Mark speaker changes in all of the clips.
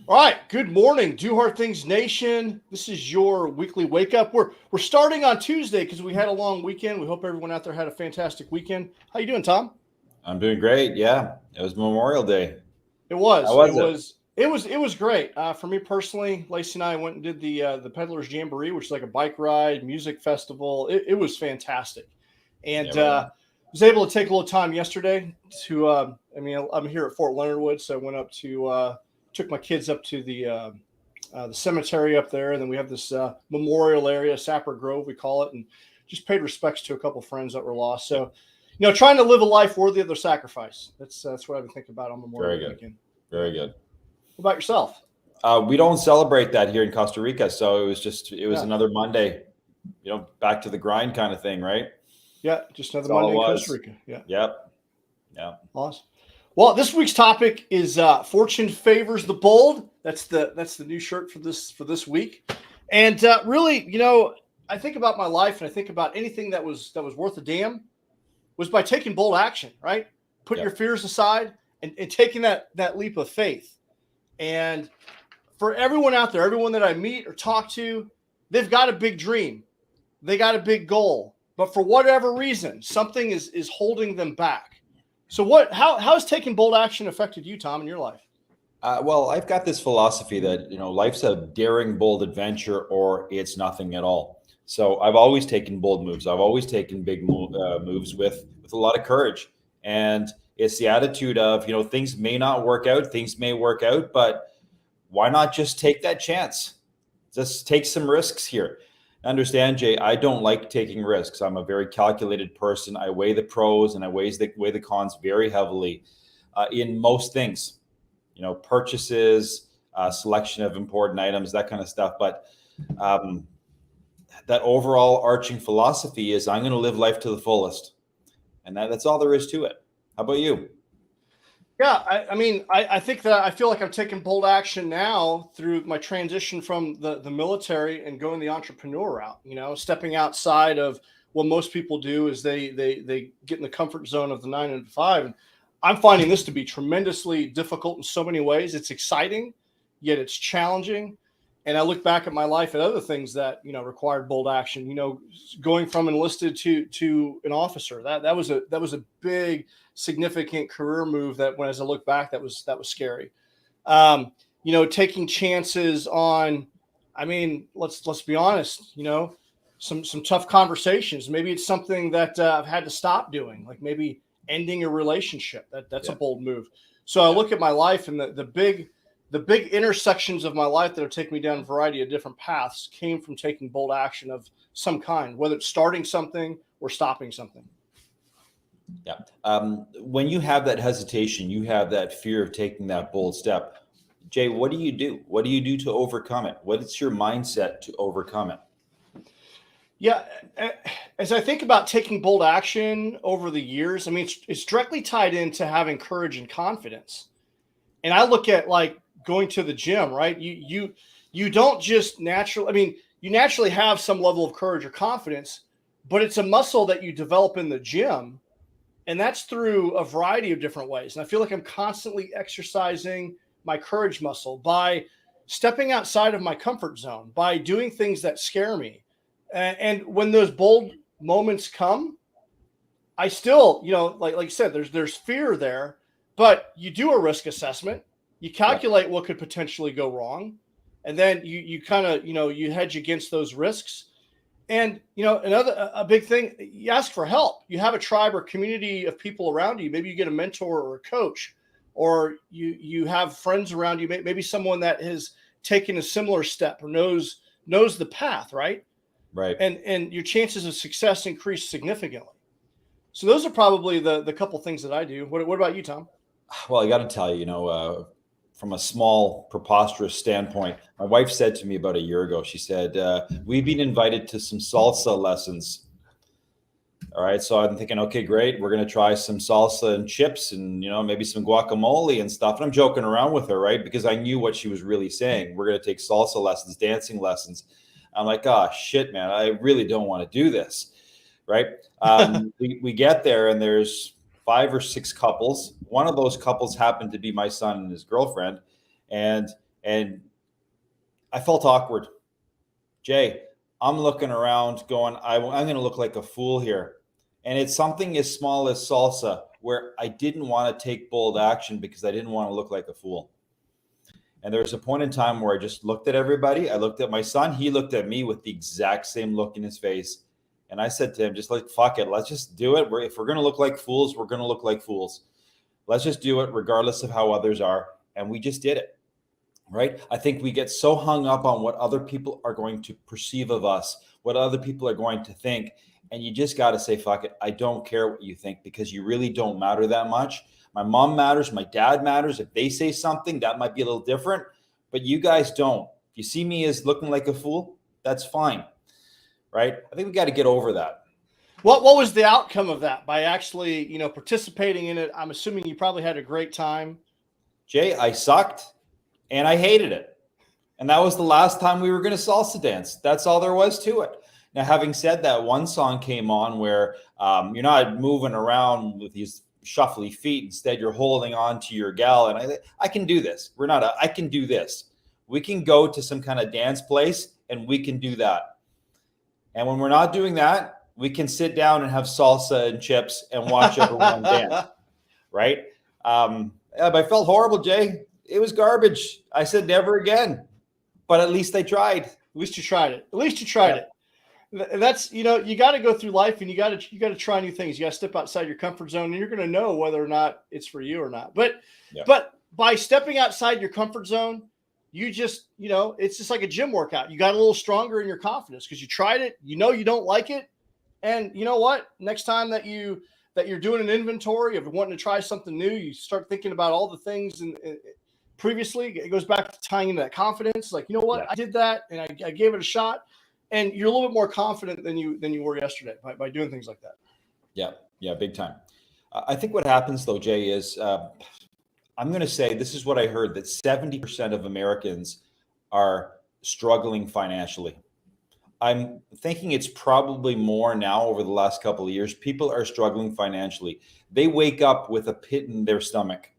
Speaker 1: All right. Good morning, Do Hard Things Nation. This is your weekly wake up. We're starting on Tuesday because we had a long weekend. We hope everyone out there had a fantastic weekend. How you doing, Tom?
Speaker 2: I'm doing great. Yeah, it was Memorial Day.
Speaker 1: It
Speaker 2: How
Speaker 1: was. It
Speaker 2: was it?
Speaker 1: was. It was great. For me personally, Lacey and I went and did the Peddlers Jamboree, which is like a bike ride, music festival. It was fantastic, and
Speaker 2: Yeah, right on.
Speaker 1: was able to take a little time yesterday to. I'm here at Fort Leonard Wood, so I went up to took my kids up to the cemetery up there, and then we have this memorial area, Sapper Grove, we call it, and just paid respects to a couple friends that were lost. So, trying to live a life worthy of their sacrifice. That's what I've been thinking about on Memorial
Speaker 2: Very good.
Speaker 1: Weekend.
Speaker 2: Very good.
Speaker 1: What about yourself?
Speaker 2: We don't celebrate that here in Costa Rica, so it was
Speaker 1: Yeah,
Speaker 2: another Monday, back to the grind kind of thing, right?
Speaker 1: yeah, just another
Speaker 2: That's all
Speaker 1: Monday
Speaker 2: it
Speaker 1: in Costa
Speaker 2: was.
Speaker 1: Rica. Yeah,
Speaker 2: Yep. Yeah.
Speaker 1: awesome. Well, this week's topic is "Fortune Favors the Bold." That's the new shirt for this week, and really, I think about my life and I think about anything that was worth a damn was by taking bold action, right? Putting your
Speaker 2: Yep.
Speaker 1: fears aside and taking that leap of faith. And for everyone out there, everyone that I meet or talk to, they've got a big dream. They got a big goal. But for whatever reason, something is holding them back. So how has taking bold action affected you, Tom, in your life?
Speaker 2: Well, I've got this philosophy that life's a daring, bold adventure, or it's nothing at all. So I've always taken bold moves. I've always taken big moves with a lot of courage, and it's the attitude of things may not work out, things may work out, but why not just take that chance? Just take some risks here. Understand, Jay, I don't like taking risks. I'm a very calculated person. I weigh the pros and I weigh the cons very heavily in most things, purchases, selection of important items, that kind of stuff. But um, that overall arching philosophy is I'm going to live life to the fullest. And that's all there is to it. How about you?
Speaker 1: Yeah, I think that I feel like I'm taking bold action now through my transition from the military and going the entrepreneur route. Stepping outside of what most people do is they get in the comfort zone of the 9 to 5. And I'm finding this to be tremendously difficult in so many ways. It's exciting, yet it's challenging. And I look back at my life at other things that required bold action. Going from enlisted to an officer, that was a big, significant career move. That when as I look back, that was scary. Taking chances on. Let's be honest. Some tough conversations. Maybe it's something that I've had to stop doing, like maybe ending a relationship. That's a
Speaker 2: Yeah.
Speaker 1: bold move. So I
Speaker 2: Yeah.
Speaker 1: look at my life and the big intersections of my life that have taken me down a variety of different paths came from taking bold action of some kind, whether it's starting something or stopping something.
Speaker 2: Yeah. When you have that hesitation, you have that fear of taking that bold step. Jay, what do you do? What do you do to overcome it? What is your mindset to overcome it?
Speaker 1: Yeah, as I think about taking bold action over the years, it's directly tied into having courage and confidence. And I look at like going to the gym, right? You don't just naturally. You naturally have some level of courage or confidence, but it's a muscle that you develop in the gym, and that's through a variety of different ways. And I feel like I'm constantly exercising my courage muscle by stepping outside of my comfort zone, by doing things that scare me. And when those bold moments come, I still, like you said, there's fear there, but you do a risk assessment, you
Speaker 2: Yeah.
Speaker 1: calculate what could potentially go wrong, and then you kind of, you hedge against those risks. And another a big thing, you ask for help. You have a tribe or community of people around you. Maybe you get a mentor or a coach, or you have friends around you. Maybe someone that has taken a similar step or knows the path, right?
Speaker 2: Right.
Speaker 1: And your chances of success increase significantly. So those are probably the couple things that I do. What about you, Tom?
Speaker 2: Well, I got to tell you, from a small, preposterous standpoint, my wife said to me about a year ago, she said, we've been invited to some salsa lessons. All right. So I'm thinking, okay, great. We're going to try some salsa and chips and, maybe some guacamole and stuff. And I'm joking around with her, right? Because I knew what she was really saying. We're going to take salsa lessons, dancing lessons. I'm like, oh, shit, man, I really don't want to do this. Right. We get there and there's 5 or 6 couples. One of those couples happened to be my son and his girlfriend. And And I felt awkward. Jay, I'm looking around going, I'm going to look like a fool here. And it's something as small as salsa where I didn't want to take bold action because I didn't want to look like a fool. And there was a point in time where I just looked at everybody. I looked at my son. He looked at me with the exact same look in his face. And I said to him, just like, fuck it. Let's just do it. If we're going to look like fools, we're going to look like fools. Let's just do it regardless of how others are. And we just did it. Right? I think we get so hung up on what other people are going to perceive of us, what other people are going to think. And you just got to say, fuck it. I don't care what you think because you really don't matter that much. My mom matters. My dad matters. If they say something, that might be a little different, but you guys don't. If you see me as looking like a fool, that's fine. Right? I think we got to get over that.
Speaker 1: What was the outcome of that by actually, participating in it? I'm assuming you probably had a great time.
Speaker 2: Jay, I sucked. And I hated it. And that was the last time we were going to salsa dance. That's all there was to it. Now, having said that, one song came on where you're not moving around with these shuffly feet. Instead, you're holding on to your gal. And I can do this. I can do this. We can go to some kind of dance place and we can do that. And when we're not doing that, we can sit down and have salsa and chips and watch everyone dance. Right? But I felt horrible, Jay. It was garbage. I said never again, but at least I tried.
Speaker 1: At least you tried it. At least you tried it. That's, you got to go through life and you got to try new things. You got to step outside your comfort zone and you're going to know whether or not it's for you or not. But by stepping outside your comfort zone, you just, it's just like a gym workout. You got a little stronger in your confidence because you tried it. You don't like it. And you know what? Next time that you're doing an inventory of wanting to try something new, you start thinking about all the things and previously, it goes back to tying into that confidence. Like, you know what? I did that and I gave it a shot. And you're a little bit more confident than you were yesterday by doing things like that.
Speaker 2: Yeah, big time. I think what happens though, Jay, is I'm going to say this is what I heard, that 70% of Americans are struggling financially. I'm thinking it's probably more now over the last couple of years. People are struggling financially. They wake up with a pit in their stomach.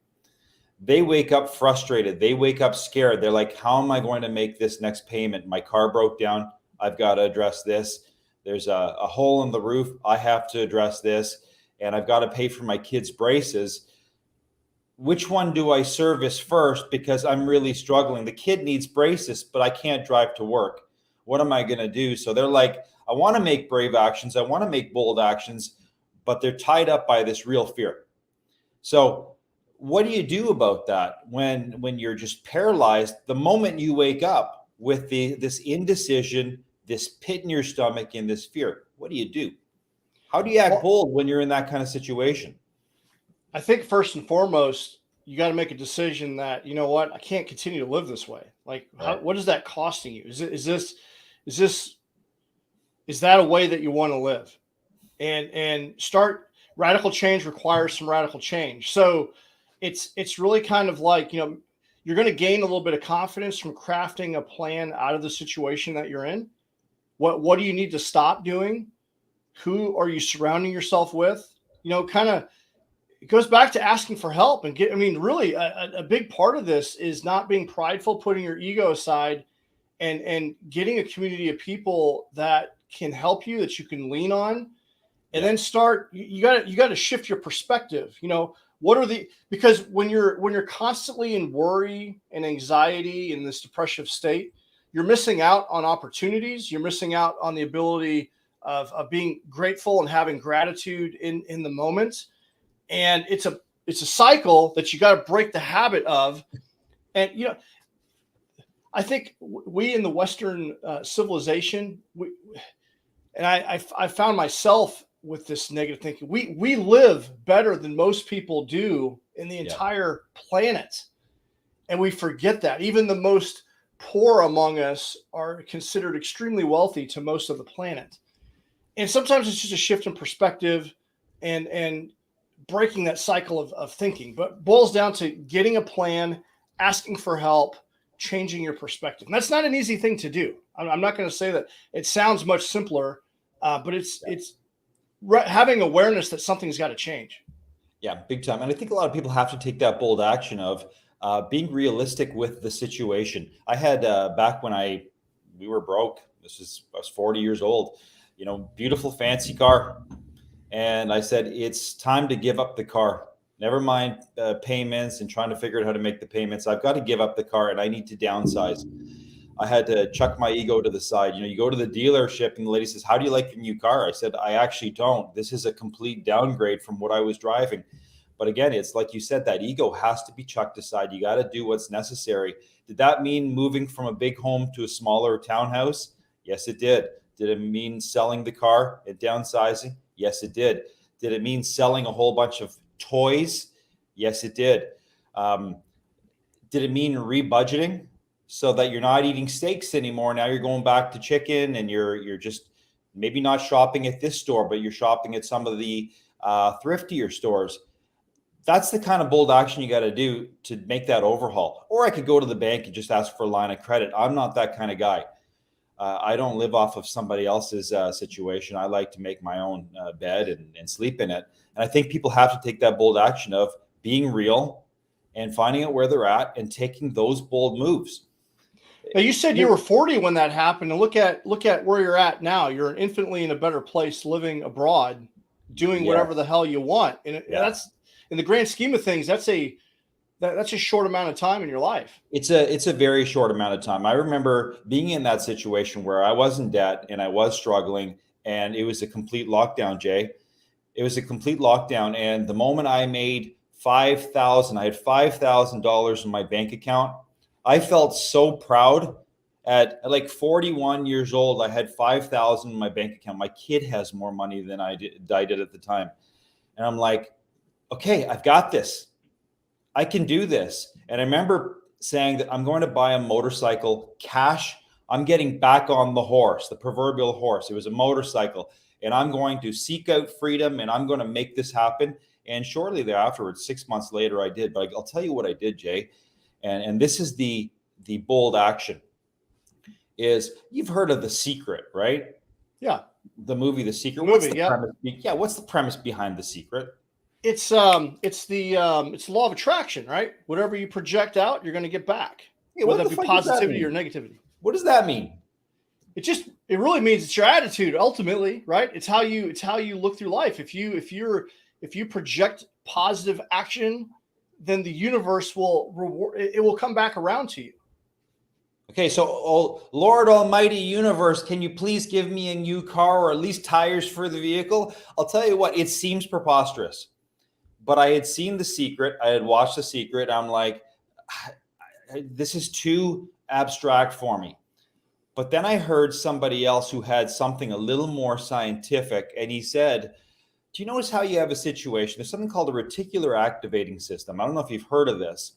Speaker 2: They wake up frustrated. They wake up scared. They're like, how am I going to make this next payment? My car broke down. I've got to address this. There's a hole in the roof. I have to address this. And I've got to pay for my kids' braces. Which one do I service first? Because I'm really struggling. The kid needs braces, but I can't drive to work. What am I going to do? So they're like, I want to make brave actions. I want to make bold actions, but they're tied up by this real fear. So what do you do about that when you're just paralyzed the moment you wake up with this indecision, this pit in your stomach, and this fear? What do you do? How do you act bold when you're in that kind of situation?
Speaker 1: I think first and foremost, you got to make a decision that, you know what, I can't continue to live this way. Like, what is that costing you? Is that a way that you want to live? And radical change requires some radical change. So it's really kind of like, you're going to gain a little bit of confidence from crafting a plan out of the situation that you're in. What do you need to stop doing? Who are you surrounding yourself with? It goes back to asking for help and really a big part of this is not being prideful, putting your ego aside and getting a community of people that can help you, that you can lean on, and then you got to shift your perspective. Because when you're constantly in worry and anxiety in this depressive state, you're missing out on opportunities. You're missing out on the ability of being grateful and having gratitude in the moment. And it's a cycle that you got to break the habit of. And, I think we in the Western civilization, I found myself with this negative thinking. We live better than most people do in the entire planet. And we forget that. Even the most poor among us are considered extremely wealthy to most of the planet. And sometimes it's just a shift in perspective and breaking that cycle of thinking, but boils down to getting a plan, asking for help, changing your perspective. And that's not an easy thing to do. I'm not going to say that it sounds much simpler, but it's having awareness that something's got to change.
Speaker 2: Yeah, big time. And I think a lot of people have to take that bold action of being realistic with the situation. I had back when we were broke. I was 40 years old. Beautiful fancy car, and I said it's time to give up the car. Never mind payments and trying to figure out how to make the payments. I've got to give up the car, and I need to downsize. I had to chuck my ego to the side. You go to the dealership and the lady says, "How do you like the new car?" I said, "I actually don't. This is a complete downgrade from what I was driving." But again, it's like you said, that ego has to be chucked aside. You got to do what's necessary. Did that mean moving from a big home to a smaller townhouse? Yes, it did. Did it mean selling the car and downsizing? Yes, it did. Did it mean selling a whole bunch of toys? Yes, it did. Did it mean rebudgeting so that you're not eating steaks anymore? Now you're going back to chicken, and you're just maybe not shopping at this store, but you're shopping at some of the thriftier stores. That's the kind of bold action you got to do to make that overhaul. Or I could go to the bank and just ask for a line of credit. I'm not that kind of guy. I don't live off of somebody else's situation. I like to make my own bed and sleep in it. And I think people have to take that bold action of being real and finding out where they're at and taking those bold moves.
Speaker 1: Now, you said you were 40 when that happened, and look at where you're at now. You're infinitely in a better place, living abroad, doing whatever the hell you want. And that's, in the grand scheme of things, that's a short amount of time in your life.
Speaker 2: It's a very short amount of time. I remember being in that situation where I was in debt and I was struggling, and it was a complete lockdown, Jay. It was a complete lockdown. And the moment I made I had $5,000 in my bank account. I felt so proud. At like 41 years old, I had $5,000 in my bank account. My kid has more money than I did at the time. And I'm like, okay, I've got this. I can do this. And I remember saying that I'm going to buy a motorcycle cash. I'm getting back on the horse, the proverbial horse. It was a motorcycle. And I'm going to seek out freedom, and I'm going to make this happen. And shortly thereafter, 6 months later, I did. But I'll tell you what I did, Jay. And this is the bold action. Is you've heard of The Secret, right?
Speaker 1: Yeah.
Speaker 2: The movie The Secret.
Speaker 1: What's the
Speaker 2: premise? Yeah. What's the premise behind The Secret?
Speaker 1: It's the law of attraction, right? Whatever you project out, you're going to get back.
Speaker 2: Yeah,
Speaker 1: whether that be positivity or negativity.
Speaker 2: What does that mean?
Speaker 1: It really means it's your attitude ultimately, right? It's how you look through life. If you project positive action, then the universe will reward. It will come back around to you.
Speaker 2: Okay, so Lord Almighty Universe, can you please give me a new car or at least tires for the vehicle? I'll tell you what, it seems preposterous. But I had seen The Secret. I had watched The Secret. I'm like, this is too abstract for me. But then I heard somebody else who had something a little more scientific, and he said, do you notice how you have a situation? There's something called a reticular activating system. I don't know if you've heard of this.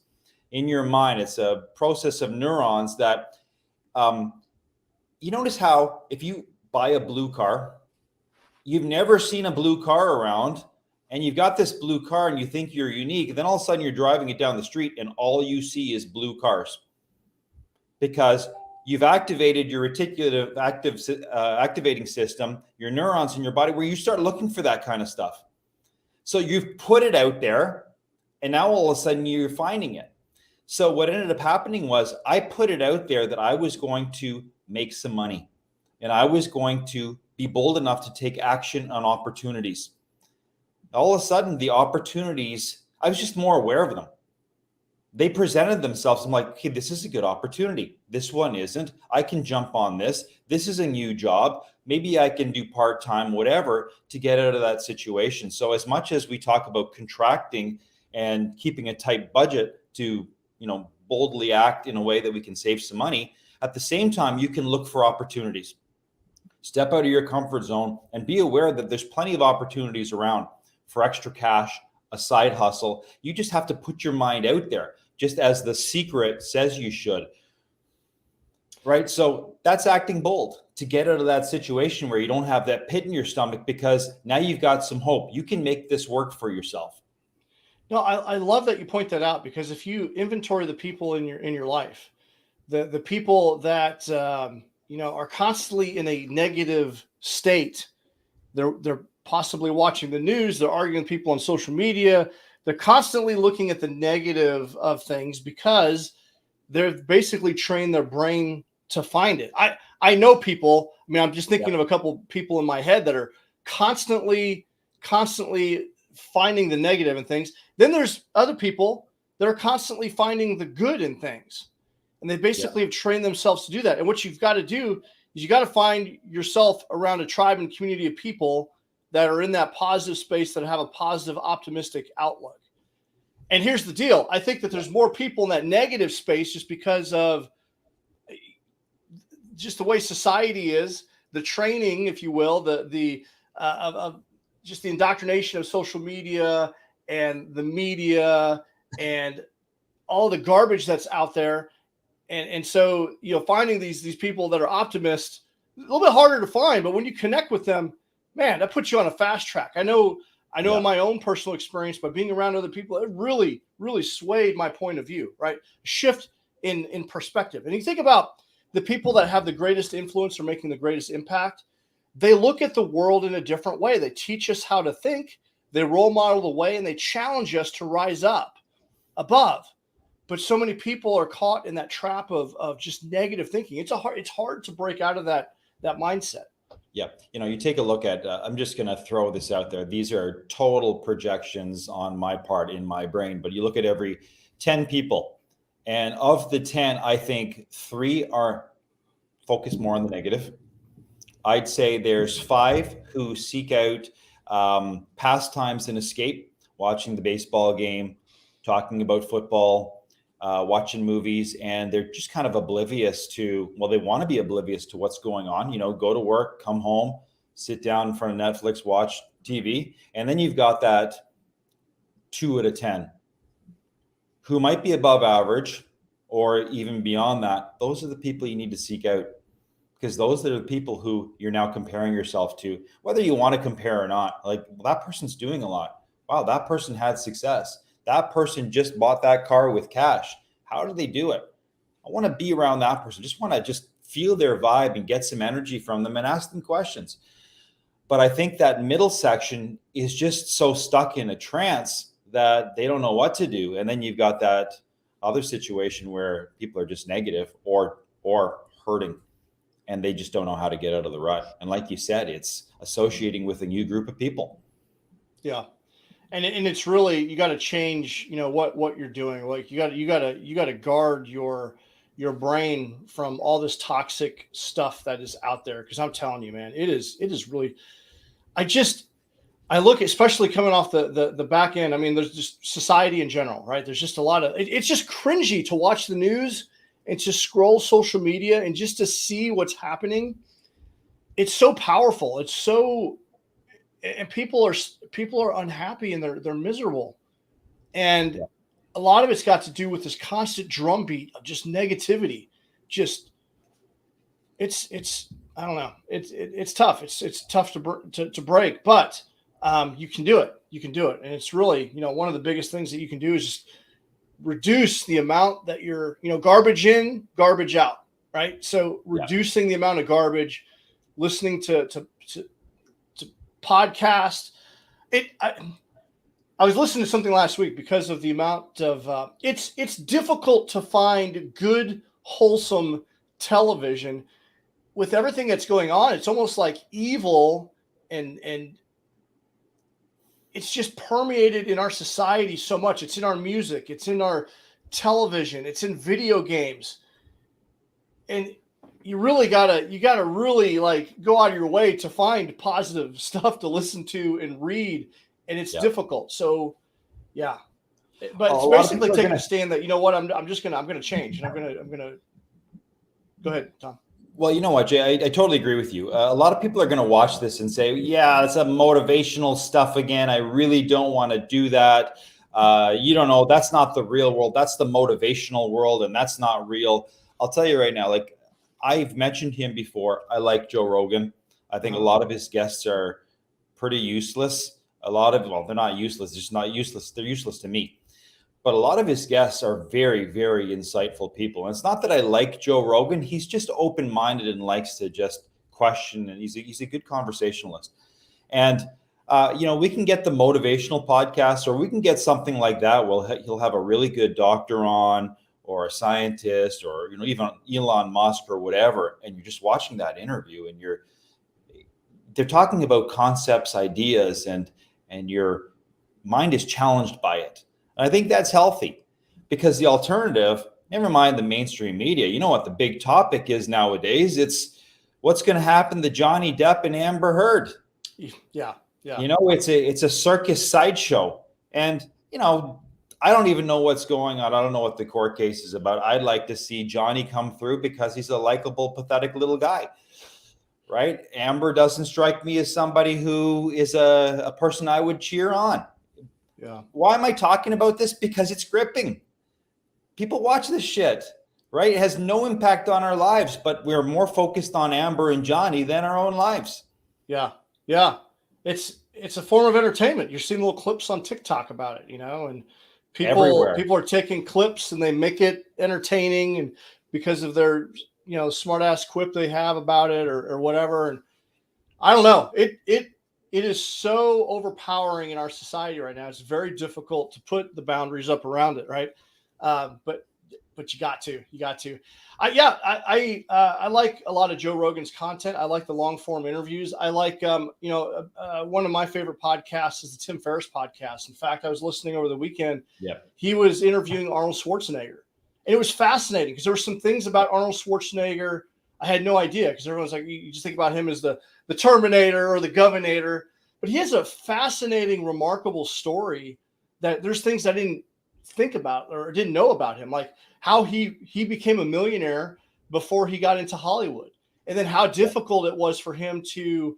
Speaker 2: In your mind, it's a process of neurons that you notice how if you buy a blue car, you've never seen a blue car around, and you've got this blue car and you think you're unique, and then all of a sudden you're driving it down the street and all you see is blue cars because you've activated your reticular activating system, your neurons in your body, where you start looking for that kind of stuff. So you've put it out there, and now all of a sudden you're finding it. So what ended up happening was I put it out there that I was going to make some money, and I was going to be bold enough to take action on opportunities. All of a sudden, the opportunities, I was just more aware of them. They presented themselves. I'm like, okay, this is a good opportunity. This one isn't. I can jump on this. This is a new job. Maybe I can do part-time, whatever, to get out of that situation. So as much as we talk about contracting and keeping a tight budget to, boldly act in a way that we can save some money, at the same time, you can look for opportunities. Step out of your comfort zone and be aware that there's plenty of opportunities around for extra cash, a side hustle. You just have to put your mind out there, just as The Secret says you should. Right? So that's acting bold to get out of that situation where you don't have that pit in your stomach, because now you've got some hope. You can make this work for yourself.
Speaker 1: No, I love that you point that out, because if you inventory the people in your life, the people that are constantly in a negative state, they're possibly watching the news, they're arguing with people on social media, they're constantly looking at the negative of things because they've basically trained their brain to find it. I know people. I mean, I'm just thinking of a couple people in my head that are constantly finding the negative in things. Then there's other people that are constantly finding the good in things. And they basically have trained themselves to do that. And what you've got to do is you got to find yourself around a tribe and community of people that are in that positive space, that have a positive, optimistic outlook. And here's the deal. I think that there's more people in that negative space just because of just the way society is, the training, if you will, of just the indoctrination of social media and the media and all the garbage that's out there. And so, finding these people that are optimists, a little bit harder to find, but when you connect with them, man, that puts you on a fast track. I know in my own personal experience, by being around other people, it really, really swayed my point of view, right? Shift in perspective. And you think about the people that have the greatest influence or making the greatest impact, they look at the world in a different way. They teach us how to think, they role model the way, and they challenge us to rise up above. But so many people are caught in that trap of just negative thinking. It's hard to break out of that mindset.
Speaker 2: Yeah. You take a look at, I'm just going to throw this out there. These are total projections on my part in my brain, but you look at every 10 people, and of the 10, I think 3 are focused more on the negative. I'd say there's 5 who seek out pastimes and escape, watching the baseball game, talking about football, watching movies, and they're just kind of oblivious to, they want to be oblivious to what's going on. Go to work, come home, sit down in front of Netflix, watch TV. And then you've got that 2 out of 10 who might be above average or even beyond that. Those are the people you need to seek out, because those are the people who you're now comparing yourself to, whether you want to compare or not. Like, that person's doing a lot. Wow, that person had success. That person just bought that car with cash. How did they do it? I want to be around that person. Just want to feel their vibe and get some energy from them and ask them questions. But I think that middle section is just so stuck in a trance that they don't know what to do. And then you've got that other situation where people are just negative or hurting, and they just don't know how to get out of the rut. And like you said, it's associating with a new group of people.
Speaker 1: Yeah. And it's really, you got to change, what you're doing. Like you got to guard your brain from all this toxic stuff that is out there. Cause I'm telling you, man, it is really, I look, especially coming off the back end. I mean, there's just society in general, right? There's just a lot of, it's just cringy to watch the news and to scroll social media and just to see what's happening. It's so powerful. It's so, and people are unhappy and they're miserable. And a lot of it's got to do with this constant drumbeat of just negativity. Just it's I don't know. It's tough. It's tough to break, but you can do it. You can do it. And it's really, one of the biggest things that you can do is just reduce the amount that you're, garbage in, garbage out, right? So reducing the amount of garbage, listening to podcast. I was listening to something last week because of the amount of it's difficult to find good, wholesome television with everything that's going on. It's almost like evil and it's just permeated in our society so much. It's in our music, it's in our television, it's in video games. And you gotta really like go out of your way to find positive stuff to listen to and read, and it's difficult. So, but it's basically taking a stand that I'm gonna change, and I'm gonna go ahead, Tom.
Speaker 2: Well, you know what, Jay, I totally agree with you. A lot of people are going to watch this and say, yeah, it's a motivational stuff again. I really don't want to do that. You don't know. That's not the real world. That's the motivational world, and that's not real. I'll tell you right now, like, I've mentioned him before. I like Joe Rogan. I think a lot of his guests are pretty useless. They're not useless. They're just not useless. They're useless to me. But a lot of his guests are very, very insightful people. And it's not that I like Joe Rogan. He's just open-minded and likes to just question. And he's a good conversationalist. And We can get the motivational podcast, or we can get something like that. He'll have a really good doctor on, or a scientist, or even Elon Musk or whatever, and you're just watching that interview, and they're talking about concepts, ideas, and your mind is challenged by it. And I think that's healthy, because the alternative, never mind the mainstream media, you know what the big topic is nowadays? It's what's going to happen to Johnny Depp and Amber Heard.
Speaker 1: Yeah. Yeah.
Speaker 2: It's a circus sideshow. And, I don't even know what's going on. I don't know what the court case is about. I'd like to see Johnny come through because he's a likable, pathetic little guy, right? Amber doesn't strike me as somebody who is a person I would cheer on.
Speaker 1: Yeah.
Speaker 2: Why am I talking about this? Because it's gripping. People watch this shit, right? It has no impact on our lives, but we're more focused on Amber and Johnny than our own lives.
Speaker 1: Yeah. Yeah. It's a form of entertainment. You're seeing little clips on TikTok about it, and people are taking clips and they make it entertaining, and because of their, smart ass quip they have about it or whatever. And I don't know, it is so overpowering in our society right now. It's very difficult to put the boundaries up around it. Right. But you got to. I like a lot of Joe Rogan's content. I like the long form interviews. I like, one of my favorite podcasts is the Tim Ferriss podcast. In fact, I was listening over the weekend.
Speaker 2: Yeah.
Speaker 1: He was interviewing Arnold Schwarzenegger, and it was fascinating because there were some things about Arnold Schwarzenegger I had no idea, because everyone's like, you just think about him as the Terminator or the Governator, but he has a fascinating, remarkable story that there's things I didn't think about or didn't know about him, like how he became a millionaire before he got into Hollywood, and then how difficult it was for him to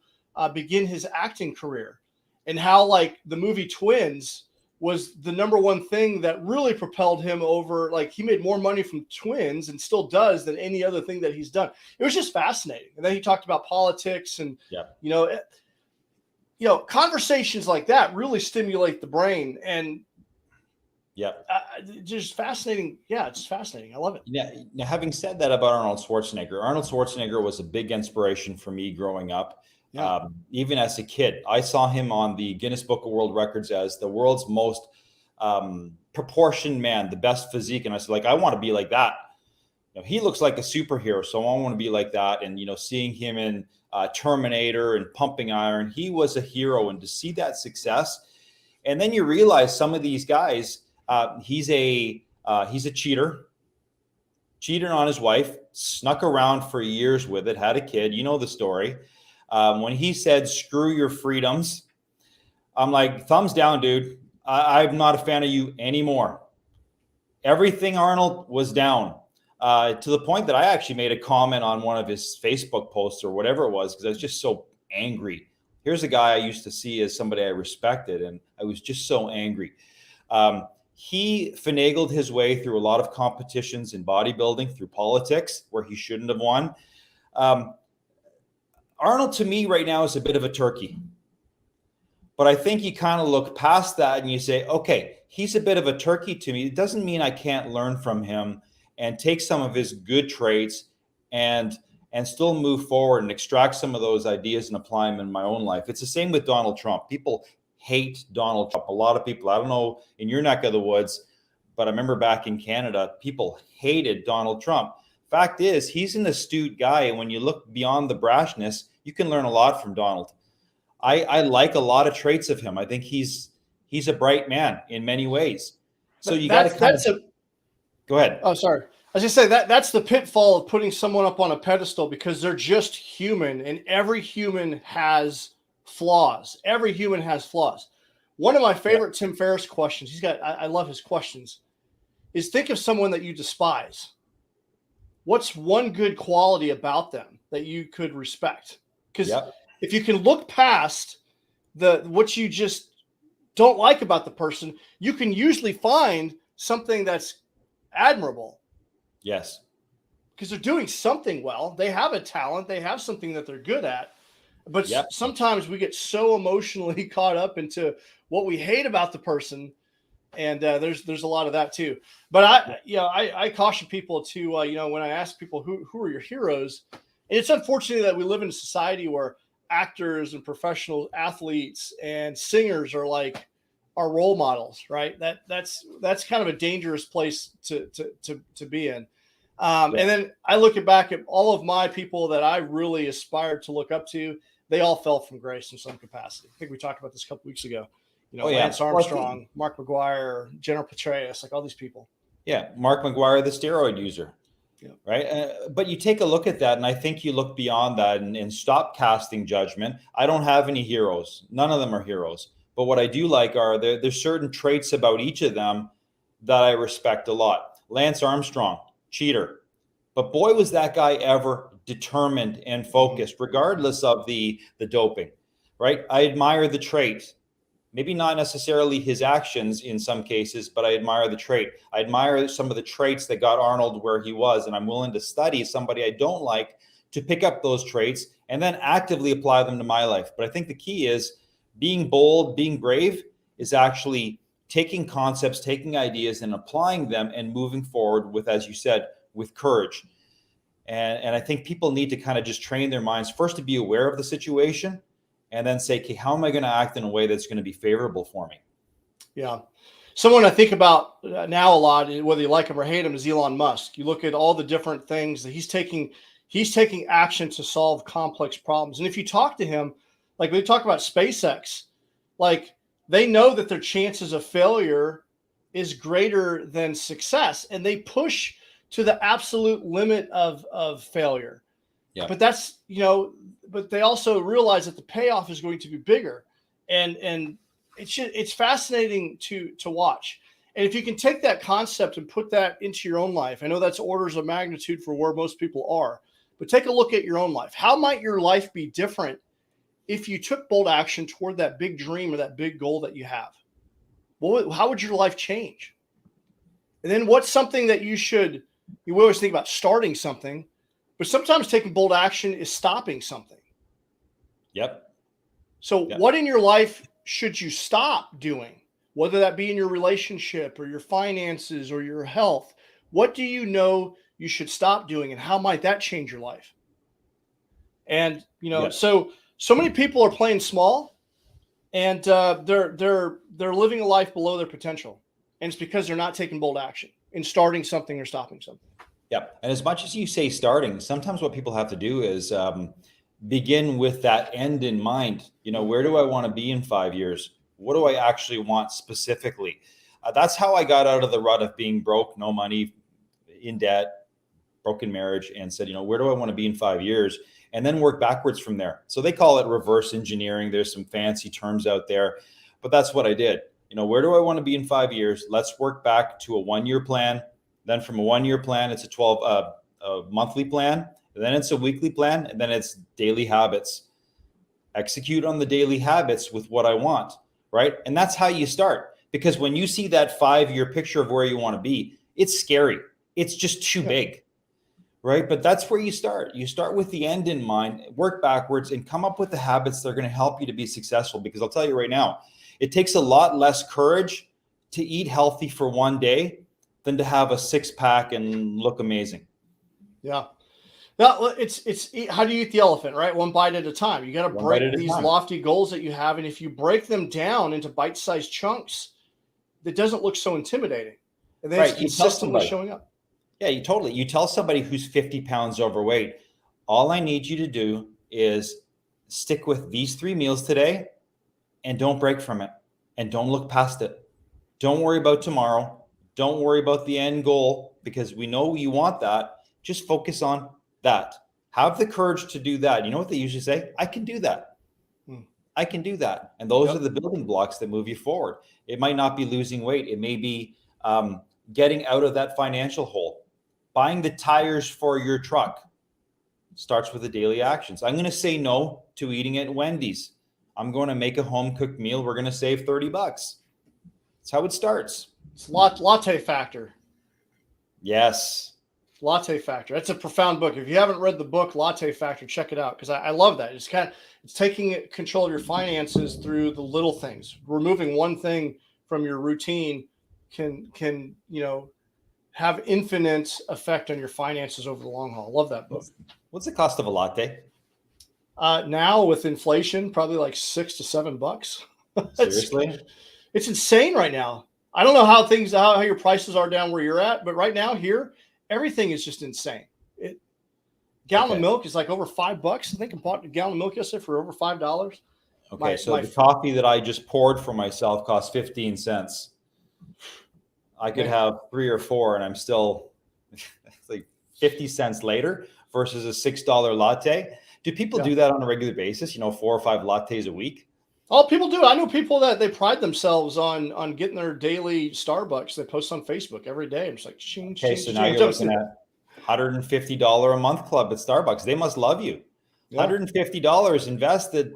Speaker 1: begin his acting career, and how like the movie Twins was the number one thing that really propelled him over. Like he made more money from Twins, and still does, than any other thing that he's done. It was just fascinating. And then he talked about politics, and conversations like that really stimulate the brain. And just fascinating. Yeah, it's fascinating. I love it.
Speaker 2: Yeah. Now, having said that about Arnold Schwarzenegger was a big inspiration for me growing up. Yeah. Even as a kid, I saw him on the Guinness Book of World Records as the world's most proportioned man, the best physique. And I said, like, I want to be like that. He looks like a superhero, so I want to be like that. And, seeing him in Terminator and Pumping Iron, he was a hero. And to see that success, and then you realize some of these guys, he's a cheater on his wife, snuck around for years with it, had a kid. You know the story. When he said, "Screw your freedoms," I'm like, thumbs down, dude. I'm not a fan of you anymore. Everything Arnold was down, to the point that I actually made a comment on one of his Facebook posts or whatever it was, because I was just so angry. Here's a guy I used to see as somebody I respected, and I was just so angry. He finagled his way through a lot of competitions in bodybuilding, through politics, where he shouldn't have won. Arnold, to me, right now is a bit of a turkey. But I think you kind of look past that and you say, okay, he's a bit of a turkey to me. It doesn't mean I can't learn from him and take some of his good traits and still move forward and extract some of those ideas and apply them in my own life. It's the same with Donald Trump. People hate Donald Trump. A lot of people, I don't know in your neck of the woods, but I remember back in Canada, people hated Donald Trump. Fact is, he's an astute guy. And when you look beyond the brashness, you can learn a lot from Donald. I like a lot of traits of him. I think he's a bright man in many ways. So you got to go ahead.
Speaker 1: Oh, sorry. I was just saying that's the pitfall of putting someone up on a pedestal, because they're just human, and every human has flaws. Every human has flaws. One of my favorite Tim Ferriss questions, I love his questions, is think of someone that you despise. What's one good quality about them that you could respect? Because if you can look past what you just don't like about the person, you can usually find something that's admirable.
Speaker 2: Yes.
Speaker 1: Because they're doing something well. They have a talent. They have something that they're good at. But sometimes we get so emotionally caught up into what we hate about the person. And there's a lot of that too. But I caution people to, when I ask people who are your heroes, and it's unfortunate that we live in a society where actors and professional athletes and singers are like our role models, right? That's kind of a dangerous place to be in.
Speaker 2: Yeah.
Speaker 1: And then I look back at all of my people that I really aspired to look up to. They all fell from grace in some capacity. I think we talked about this a couple weeks ago.
Speaker 2: Oh, yeah.
Speaker 1: Lance Armstrong, Mark McGuire, General Petraeus, like all these people.
Speaker 2: Yeah. Mark McGuire, the steroid user.
Speaker 1: Yeah.
Speaker 2: Right. But you take a look at that, and I think you look beyond that and stop casting judgment. I don't have any heroes. None of them are heroes. But what I do like are there's certain traits about each of them that I respect a lot. Lance Armstrong, cheater. But boy, was that guy ever determined and focused, regardless of the doping, right? I admire the trait. Maybe not necessarily his actions in some cases, but I admire the trait. I admire some of the traits that got Arnold where he was, and I'm willing to study somebody I don't like to pick up those traits and then actively apply them to my life. But I think the key is being bold, being brave is actually taking concepts, taking ideas and applying them and moving forward with, as you said, with courage. And I think people need to kind of just train their minds first to be aware of the situation and then say, okay, how am I going to act in a way that's going to be favorable for me?
Speaker 1: Yeah. Someone I think about now a lot, whether you like him or hate him, is Elon Musk. You look at all the different things that he's taking action to solve complex problems. And if you talk to him, like we talk about SpaceX, like they know that their chances of failure is greater than success, and they push to the absolute limit of failure.
Speaker 2: Yeah.
Speaker 1: But that's, but they also realize that the payoff is going to be bigger. And it's fascinating to watch. And if you can take that concept and put that into your own life, I know that's orders of magnitude for where most people are, but take a look at your own life. How might your life be different if you took bold action toward that big dream or that big goal that you have? How would your life change? And then what's something that you always think about starting something, but sometimes taking bold action is stopping something.
Speaker 2: Yep.
Speaker 1: So what in your life should you stop doing? Whether that be in your relationship or your finances or your health, what do you know you should stop doing, and how might that change your life? And, so many people are playing small, and they're living a life below their potential. And it's because they're not taking bold action in starting something or stopping something.
Speaker 2: Yeah. And as much as you say starting, sometimes what people have to do is begin with that end in mind. Where do I want to be in 5 years? What do I actually want specifically? That's how I got out of the rut of being broke, no money, in debt, broken marriage, and said, where do I want to be in 5 years? And then work backwards from there. So they call it reverse engineering. There's some fancy terms out there, but that's what I did. Where do I want to be in 5 years? Let's work back to a 1 year plan. Then from a 1 year plan, it's a 12 monthly plan. And then it's a weekly plan. And then it's daily habits. Execute on the daily habits with what I want, right? And that's how you start. Because when you see that 5 year picture of where you want to be, it's scary. It's just too big, right? But that's where you start. You start with the end in mind, work backwards, and come up with the habits that are going to help you to be successful. Because I'll tell you right now, it takes a lot less courage to eat healthy for one day than to have a 6-pack and look amazing.
Speaker 1: Yeah. Now, it's how do you eat the elephant, right? One bite at a time. You got to break these lofty goals that you have. And if you break them down into bite-sized chunks, it doesn't look so intimidating. And then it's consistently showing up.
Speaker 2: Yeah, you tell somebody who's 50 pounds overweight, all I need you to do is stick with these 3 meals today and don't break from it and don't look past it. Don't worry about tomorrow. Don't worry about the end goal, because we know you want that. Just focus on that. Have the courage to do that. You know what they usually say? I can do that. I can do that. And those are the building blocks that move you forward. It might not be losing weight. It may be getting out of that financial hole. Buying the tires for your truck starts with the daily actions. I'm going to say no to eating at Wendy's. I'm going to make a home cooked meal. We're going to save $30. That's how it starts.
Speaker 1: It's Latte Factor.
Speaker 2: Yes.
Speaker 1: Latte Factor. That's a profound book. If you haven't read the book Latte Factor, check it out, because I love that. It's taking control of your finances through the little things. Removing one thing from your routine can have infinite effect on your finances over the long haul. Love that book.
Speaker 2: What's the cost of a latte?
Speaker 1: Now with inflation, probably like $6 to $7. it's,
Speaker 2: Seriously?
Speaker 1: it's insane right now. I don't know how your prices are down where you're at, but right now here, everything is just insane. Gallon of milk is like over $5. I think I bought a gallon of milk yesterday for over $5.
Speaker 2: Okay, so the coffee that I just poured for myself cost 15 cents. I could have 3 or 4, and I'm still like 50 cents later versus a $6 latte. Do people do that on a regular basis? 4 or 5 lattes a week?
Speaker 1: Oh, people do. I know people that they pride themselves on getting their daily Starbucks. They post on Facebook every day. I'm just like, ching,
Speaker 2: okay, so now you're looking at $150 a month club at Starbucks. They must love you. Yeah. $150 invested.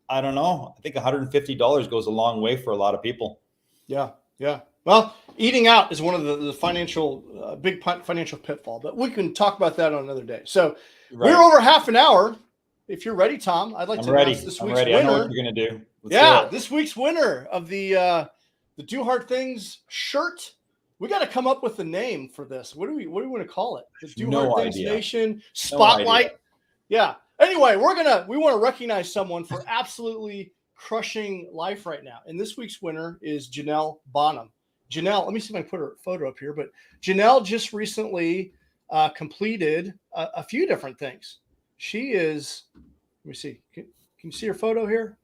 Speaker 2: I don't know. I think $150 goes a long way for a lot of people.
Speaker 1: Yeah. Yeah. Well, eating out is one of the financial, big financial pitfall, but we can talk about that on another day. So we're over half an hour. If you're ready, Tom, I'd like to announce this week's winner.
Speaker 2: I know what you're going to do.
Speaker 1: This week's winner of the Do Hard Things shirt. We got to come up with a name for this. What do we want to call it? The Do Hard Things Nation Spotlight. Yeah. Anyway, we want to recognize someone for absolutely crushing life right now. And this week's winner is Janelle Bonham. Janelle, let me see if I can put her photo up here. But Janelle just recently completed a few different things. She is, let me see. Can you see her photo here?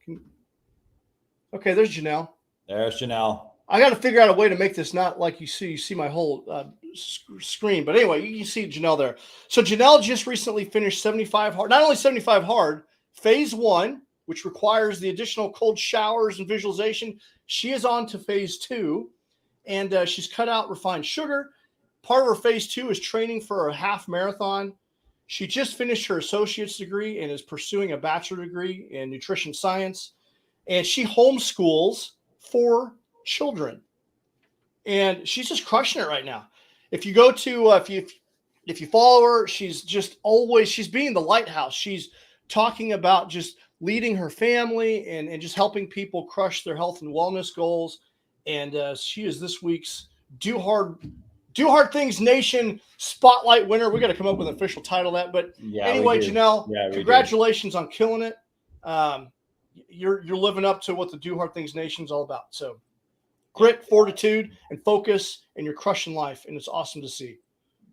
Speaker 1: Okay, there's Janelle.
Speaker 2: There's Janelle.
Speaker 1: I got to figure out a way to make this not like you see my whole screen. But anyway, you can see Janelle there. So Janelle just recently finished 75 hard. Not only 75 hard, phase 1, which requires the additional cold showers and visualization. She is on to phase 2, and she's cut out refined sugar. Part of her phase 2 is training for a half marathon. She just finished her associate's degree and is pursuing a bachelor degree in nutrition science. And she homeschools 4 children. And she's just crushing it right now. If you go to, if you follow her, she's being the lighthouse. She's talking about just leading her family and just helping people crush their health and wellness goals. And she is this week's Do Hard Things Nation Spotlight winner. We got to come up with an official title of that. But anyway, Janelle, congratulations on killing it. You're living up to what the Do Hard Things Nation is all about. So grit, fortitude, and focus, and you're crushing life. And it's awesome to see.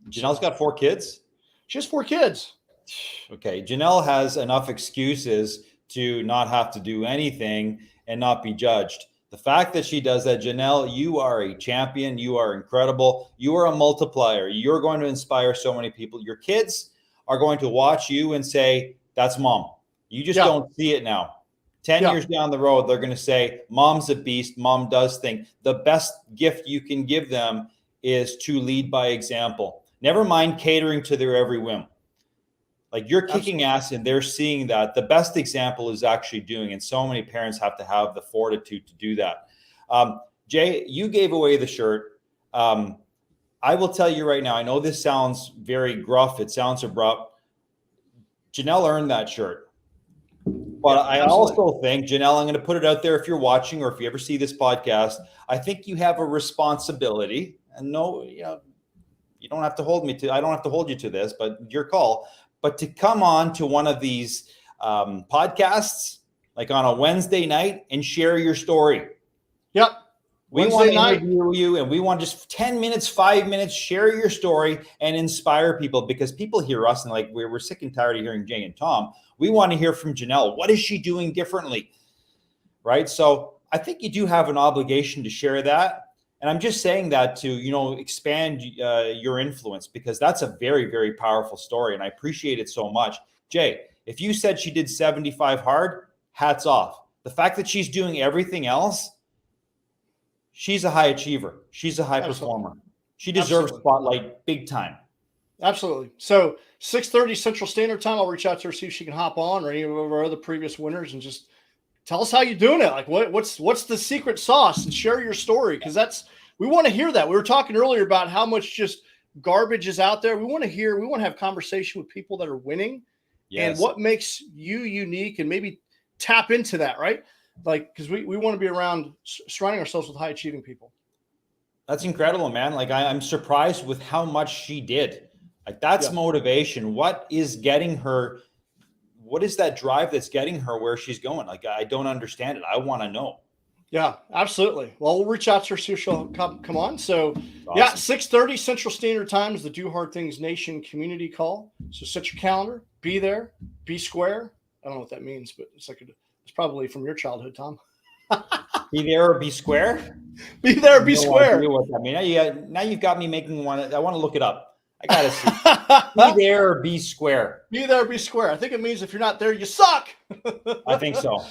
Speaker 2: Janelle's got 4 kids?
Speaker 1: She has 4 kids.
Speaker 2: Okay. Janelle has enough excuses to not have to do anything and not be judged. The fact that she does that, Janelle, you are a champion. You are incredible. You are a multiplier. You're going to inspire so many people. Your kids are going to watch you and say, that's mom. You just don't see it now. 10 years down the road, they're going to say, mom's a beast. Mom does things. The best gift you can give them is to lead by example. Never mind catering to their every whim. Like you're kicking ass and they're seeing that. The best example is actually doing, and so many parents have to have the fortitude to do that. Jay, you gave away the shirt. I will tell you right now, I know this sounds very gruff. It sounds abrupt. Janelle earned that shirt. But I also think, Janelle, I'm going to put it out there if you're watching or if you ever see this podcast, I think you have a responsibility. And no, you don't have to hold me to, I don't have to hold you to this, but your call. But to come on to one of these podcasts, like on a Wednesday night, and share your story.
Speaker 1: Yep.
Speaker 2: We want to interview you, and we want just 10 minutes, 5 minutes, share your story and inspire people, because people hear us and like we're sick and tired of hearing Jay and Tom. We want to hear from Janelle. What is she doing differently? Right? So I think you do have an obligation to share that. And I'm just saying that to, expand your influence, because that's a very, very powerful story. And I appreciate it so much. Jay, if you said she did 75 hard, hats off. The fact that she's doing everything else, she's a high achiever. She's a high performer. She deserves spotlight big time.
Speaker 1: Absolutely. So 6:30 Central Standard Time, I'll reach out to her, see if she can hop on, or any of our other previous winners, and just tell us how you're doing it. Like what's the secret sauce, and share your story. Because we want to hear that. We were talking earlier about how much just garbage is out there. We want to have conversation with people that are winning and what makes you unique, and maybe tap into that, right? Like, because we want to be around surrounding ourselves with high achieving people.
Speaker 2: That's incredible, man. Like I'm surprised with how much she did. Like that's motivation. What is getting her what is that drive that's getting her where she's going? Like, I don't understand it. I want to know.
Speaker 1: Yeah, absolutely. Well, we'll reach out to her, see if she'll come on. So,
Speaker 2: Awesome.
Speaker 1: yeah, 6:30 Central Standard Time is the Do Hard Things Nation community call. So set your calendar, be there, be square. I don't know what that means, but it's probably from your childhood, Tom.
Speaker 2: Be there or be square?
Speaker 1: Be there, be square.
Speaker 2: What that means. Now you've got me making one. I want to look it up. I got to see. Be there or be square.
Speaker 1: Be there, be square. I think it means if you're not there, you suck.
Speaker 2: I think so.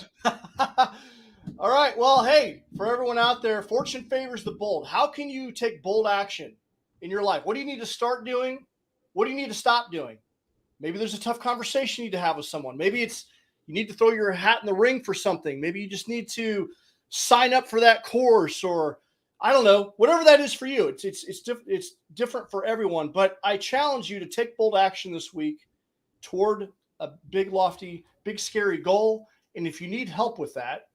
Speaker 1: All right. Well, hey, for everyone out there, fortune favors the bold. How can you take bold action in your life? What do you need to start doing? What do you need to stop doing? Maybe there's a tough conversation you need to have with someone. Maybe it's you need to throw your hat in the ring for something. Maybe you just need to sign up for that course, or I don't know, whatever that is for you. It's different for everyone. But I challenge you to take bold action this week toward a big, lofty, big, scary goal. And if you need help with that,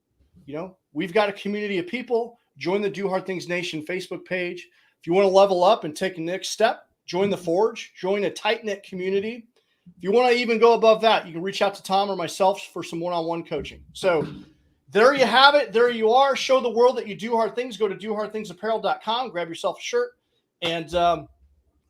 Speaker 1: we've got a community of people. Join the Do Hard Things Nation Facebook page. If you want to level up and take a next step, join the Forge, join a tight-knit community. If you want to even go above that, you can reach out to Tom or myself for some one-on-one coaching. So there you have it. There you are. Show the world that you do hard things. Go to dohardthingsapparel.com, grab yourself a shirt. And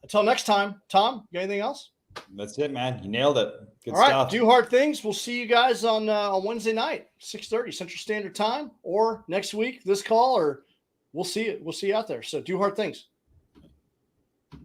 Speaker 1: until next time, Tom, you got anything else?
Speaker 2: That's it, man. You nailed it. Good
Speaker 1: All right,
Speaker 2: stuff.
Speaker 1: Do Hard Things. We'll see you guys on Wednesday night, 6:30 Central Standard Time, or next week, this call, or we'll see it. We'll see you out there. So do hard things.